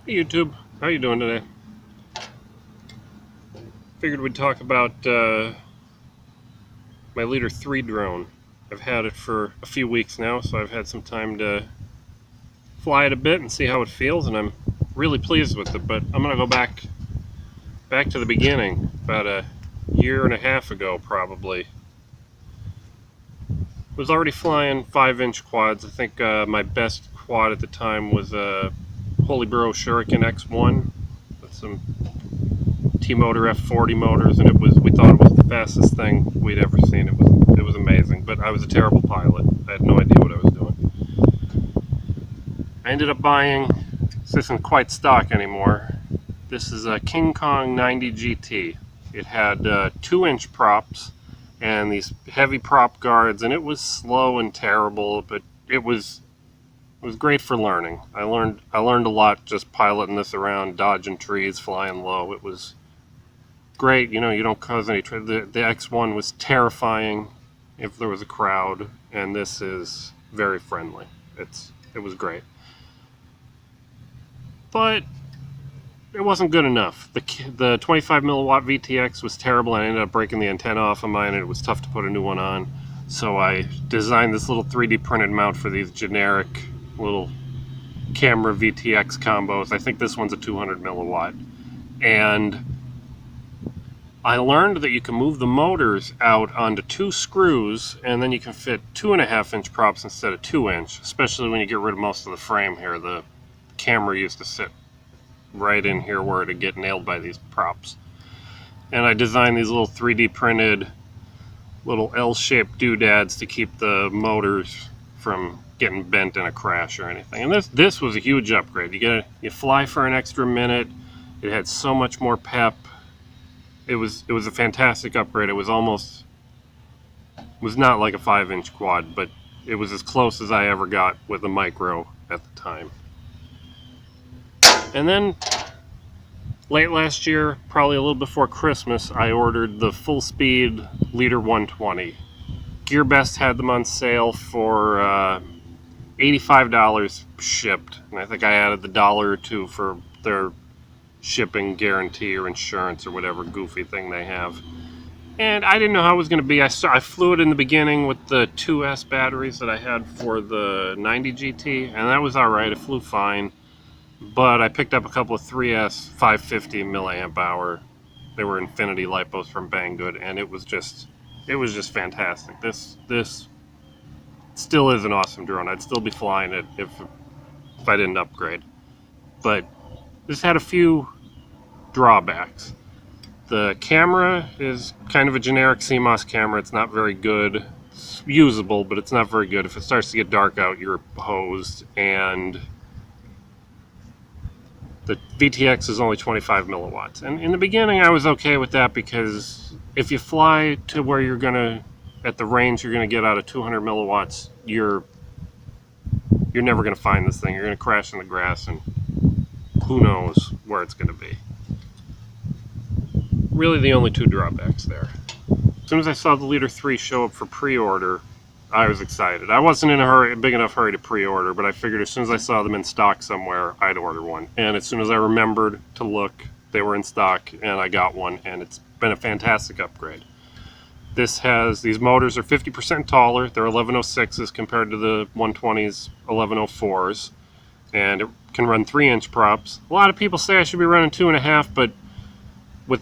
Hey YouTube, how you doing today? Figured we'd talk about my Leader 3 drone. I've had it for a few weeks now, so I've had some time to fly it a bit and see how it feels, and I'm really pleased with it. But I'm gonna go back to the beginning, about a year and a half ago probably. Was already flying 5-inch quads. I think my best quad at the time was a Holy Bro Shuriken X1 with some T-Motor F40 motors, and we thought it was the fastest thing we'd ever seen. It was amazing, but I was a terrible pilot. I had no idea what I was doing. I ended up buying, this isn't quite stock anymore, this is a King Kong 90 GT. It had 2-inch props and these heavy prop guards, and it was slow and terrible, but it was great for learning. I learned a lot just piloting this around, dodging trees, flying low. It was great. You know, you don't cause any trouble. The X1 was terrifying if there was a crowd, and this is very friendly. It was great, but it wasn't good enough. The 25 milliwatt VTX was terrible. I ended up breaking the antenna off of mine, and it was tough to put a new one on. So I designed this little 3D printed mount for these generic little camera VTX combos. I think this one's a 200 milliwatt, and I learned that you can move the motors out onto 2 screws, and then you can fit 2.5-inch props instead of 2-inch, especially when you get rid of most of the frame here. The camera used to sit right in here where it'd get nailed by these props. And I designed these little 3D printed little L-shaped doodads to keep the motors from getting bent in a crash or anything. And this was a huge upgrade. You fly for an extra minute. It had so much more pep. It was a fantastic upgrade. It was not like a 5-inch quad, but it was as close as I ever got with a micro at the time. And then late last year, probably a little before Christmas, I ordered the full speed Leader 120. GearBest had them on sale for $85 shipped, and I think I added the $1 or $2 for their shipping guarantee or insurance or whatever goofy thing they have. And I didn't know how it was going to be. I flew it in the beginning with the 2S batteries that I had for the 90 GT, and that was alright. It flew fine. But I picked up a couple of 3S 550 milliamp hour. They were Infinity lipos from Banggood, and it was just fantastic. This still is an awesome drone. I'd still be flying it if I didn't upgrade. But this had a few drawbacks. The camera is kind of a generic CMOS camera. It's not very good. It's usable, but it's not very good. If it starts to get dark out, you're hosed. And the VTX is only 25 milliwatts. And in the beginning, I was okay with that because if you fly to where you're going to, at the range you're going to get out of 200 milliwatts, you're never going to find this thing. You're going to crash in the grass, and who knows where it's going to be. Really the only 2 drawbacks there. As soon as I saw the Leader 3 show up for pre-order, I was excited. I wasn't in a big enough hurry to pre-order, but I figured as soon as I saw them in stock somewhere, I'd order one. And as soon as I remembered to look, they were in stock, and I got one, and it's been a fantastic upgrade. These motors are 50% taller. They're 1106s compared to the 120's 1104s, and it can run 3-inch props. A lot of people say I should be running 2.5, but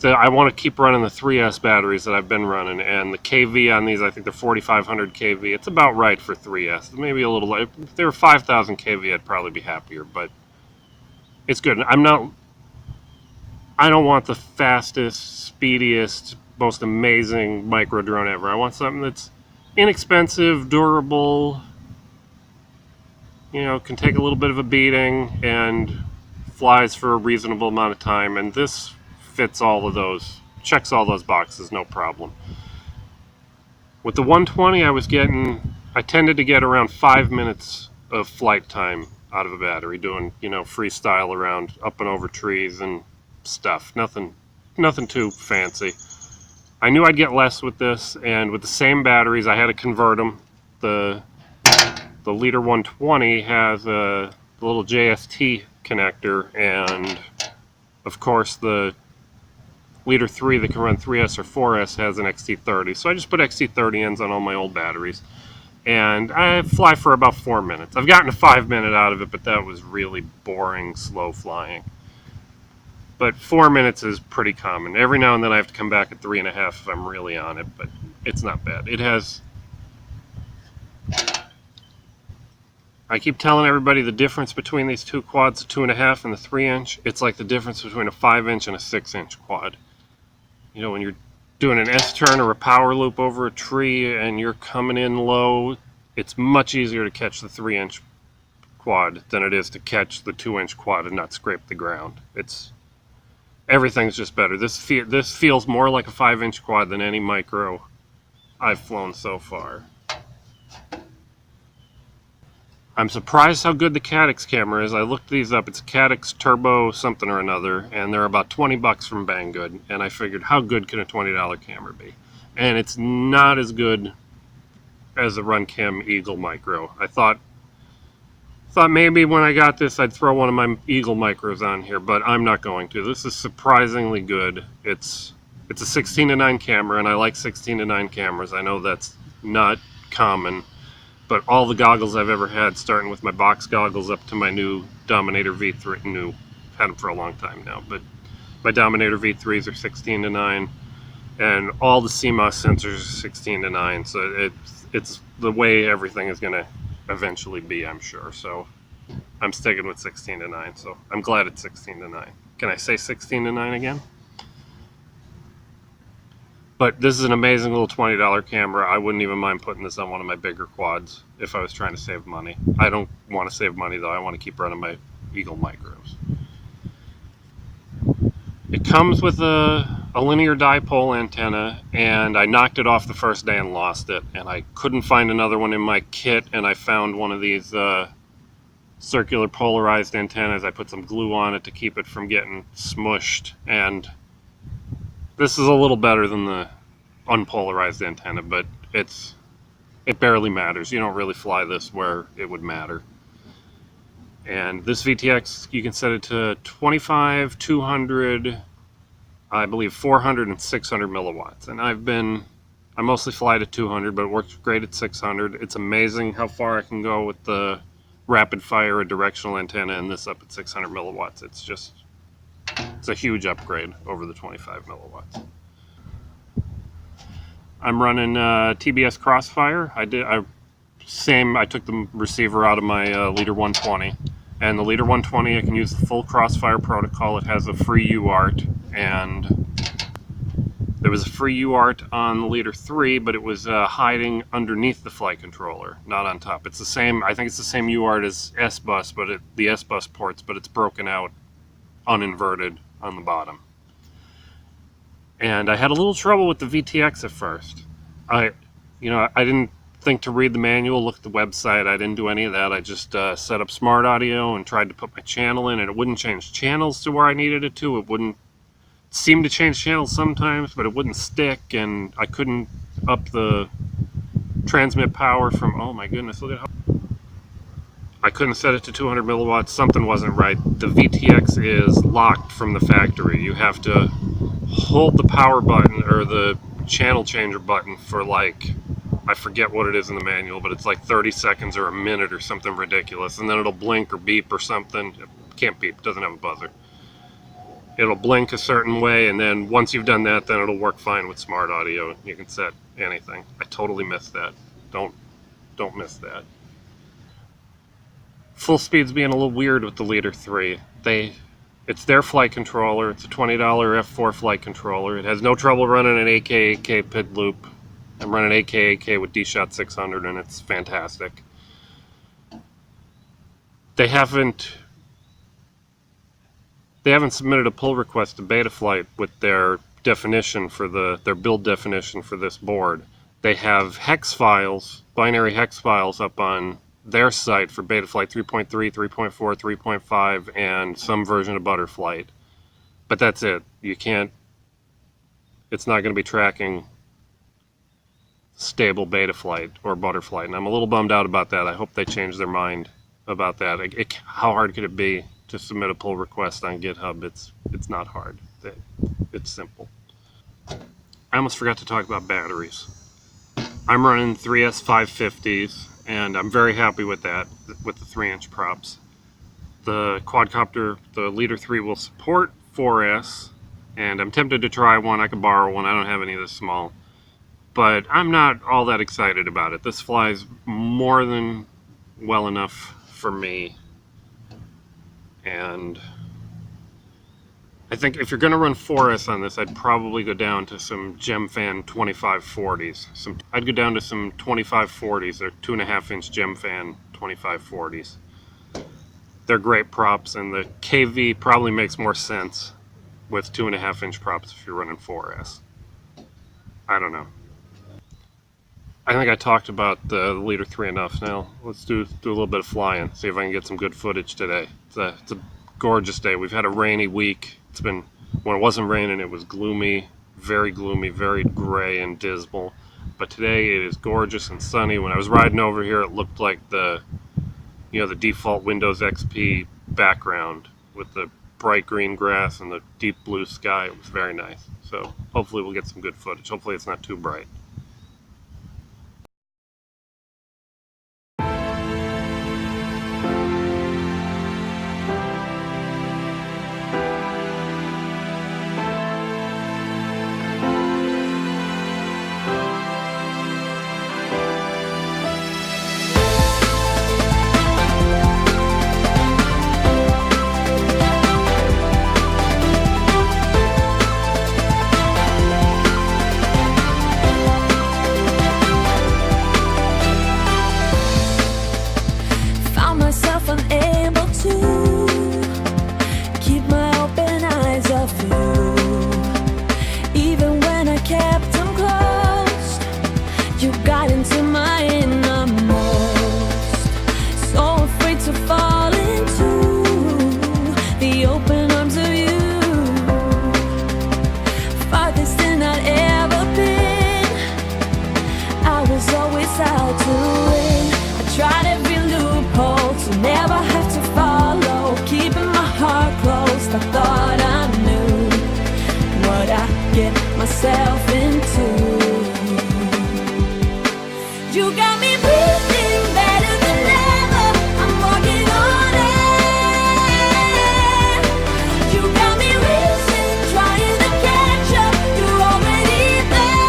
I want to keep running the 3S batteries that I've been running, and the KV on these, I think they're 4500 KV. It's about right for 3S. Maybe a little light. If they were 5000 KV, I'd probably be happier, but it's good. I don't want the fastest, speediest, most amazing micro drone ever. I want something that's inexpensive, durable, can take a little bit of a beating, and flies for a reasonable amount of time, and this fits all of those, checks all those boxes, no problem. With the 120, I tended to get around 5 minutes of flight time out of a battery, doing, freestyle around up and over trees and stuff. Nothing too fancy. I knew I'd get less with this, and with the same batteries, I had to convert them. The Leader 120 has a little JST connector, and of course the Leader 3 that can run 3S or 4S has an XT30. So I just put XT30 ends on all my old batteries. And I fly for about 4 minutes. I've gotten a 5-minute out of it, but that was really boring, slow flying. But 4 minutes is pretty common. Every now and then I have to come back at 3.5 if I'm really on it, but it's not bad. It has... I keep telling everybody the difference between these two quads, the 2.5 and the 3-inch. It's like the difference between a 5-inch and a 6-inch quad. You know, when you're doing an S-turn or a power loop over a tree and you're coming in low, it's much easier to catch the 3-inch quad than it is to catch the 2-inch quad and not scrape the ground. Everything's just better. This feels more like a 5-inch quad than any micro I've flown so far. I'm surprised how good the Caddx camera is. I looked these up. It's a Caddx Turbo something or another, and they're about 20 bucks from Banggood. And I figured, how good can a $20 camera be? And it's not as good as the Runcam Eagle Micro. I thought maybe when I got this I'd throw one of my Eagle Micros on here, but I'm not going to. This is surprisingly good. It's a 16:9 camera, and I like 16:9 cameras. I know that's not common. But all the goggles I've ever had, starting with my box goggles up to my new Dominator V3, had them for a long time now, but my Dominator V3s are 16:9, and all the CMOS sensors are 16:9, so it's the way everything is going to eventually be, I'm sure. So I'm sticking with 16:9, so I'm glad it's 16:9. Can I say 16:9 again? But this is an amazing little $20 camera. I wouldn't even mind putting this on one of my bigger quads if I was trying to save money. I don't want to save money though. I want to keep running my Eagle Micros. It comes with a linear dipole antenna, and I knocked it off the first day and lost it. And I couldn't find another one in my kit, and I found one of these circular polarized antennas. I put some glue on it to keep it from getting smushed, and this is a little better than the unpolarized antenna, but it barely matters. You don't really fly this where it would matter. And this VTX, you can set it to 25, 200, I believe 400 and 600 milliwatts. And I mostly fly to 200, but it works great at 600. It's amazing how far I can go with the rapid fire or directional antenna and this up at 600 milliwatts. It's a huge upgrade over the 25 milliwatts. I'm running TBS Crossfire. I took the receiver out of my Leader 120, and the Leader 120 I can use the full Crossfire protocol. It has a free UART, and there was a free UART on the Leader 3, but it was hiding underneath the flight controller, not on top. It's the same. I think it's the same UART as S-Bus, but the S-Bus ports, but it's broken out uninverted on the bottom. And I had a little trouble with the VTX at first. I didn't think to read the manual, look at the website. I didn't do any of that. I just set up smart audio and tried to put my channel in, and it wouldn't change channels to where I needed it to. It wouldn't seem to change channels sometimes, but it wouldn't stick, and I couldn't up the transmit power from, oh my goodness, look at how I couldn't set it to 200 milliwatts. Something wasn't right. The VTX is locked from the factory. You have to hold the power button or the channel changer button for I forget what it is in the manual, but it's like 30 seconds or a minute or something ridiculous. And then it'll blink or beep or something. It can't beep, it doesn't have a buzzer. It'll blink a certain way, and then once you've done that, then it'll work fine with smart audio. You can set anything. I totally missed that. Don't miss that. Full speed's being a little weird with the Leader 3. It's their flight controller. It's a $20 F4 flight controller. It has no trouble running an AK pid loop. I'm running AK with D-Shot 600, and it's fantastic. They haven't submitted a pull request to Betaflight with their definition for their build definition for this board. They have hex files, binary hex files up on their site for Betaflight 3.3, 3.4, 3.5, and some version of Butterflight. But that's it. It's not going to be tracking stable Betaflight or Butterflight, and I'm a little bummed out about that. I hope they change their mind about that. How hard could it be to submit a pull request on GitHub. It's not hard. It's simple. I almost forgot to talk about batteries. I'm running 3S 550s, and I'm very happy with that, with the 3-inch props. The quadcopter, the Leader 3 will support 4S, and I'm tempted to try one. I could borrow one. I don't have any this small, but I'm not all that excited about it. This flies more than well enough for me, and I think if you're going to run 4S on this, I'd probably go down to some GemFan 2540s. I'd go down to some 2540s. They're 2.5-inch GemFan 2540s. They're great props, and the KV probably makes more sense with 2.5-inch props if you're running 4S. I don't know. I think I talked about the Leader 3 enough. Now let's do a little bit of flying. See if I can get some good footage today. It's a gorgeous day. We've had a rainy week. It's been, when it wasn't raining, it was gloomy, very gray and dismal. But today it is gorgeous and sunny. When I was riding over here, it looked like the default Windows XP background with the bright green grass and the deep blue sky. It was very nice. So hopefully we'll get some good footage. Hopefully it's not too bright. I thought I knew what I get myself into. You got me breathing better than ever. I'm walking on air. You got me racing, trying to catch up. You're already there.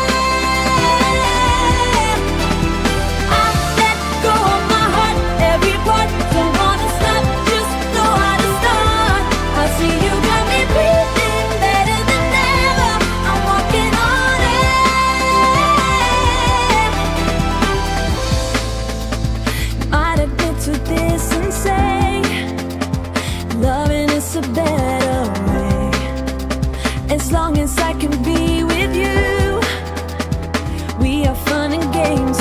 I let go of my heart, every part. Don't wanna stop, just know how to start. I see you got me breathing better than ever. I'm walking on air. Might admit to this and say, loving is a better way. As long as I can be with you, we have fun and games.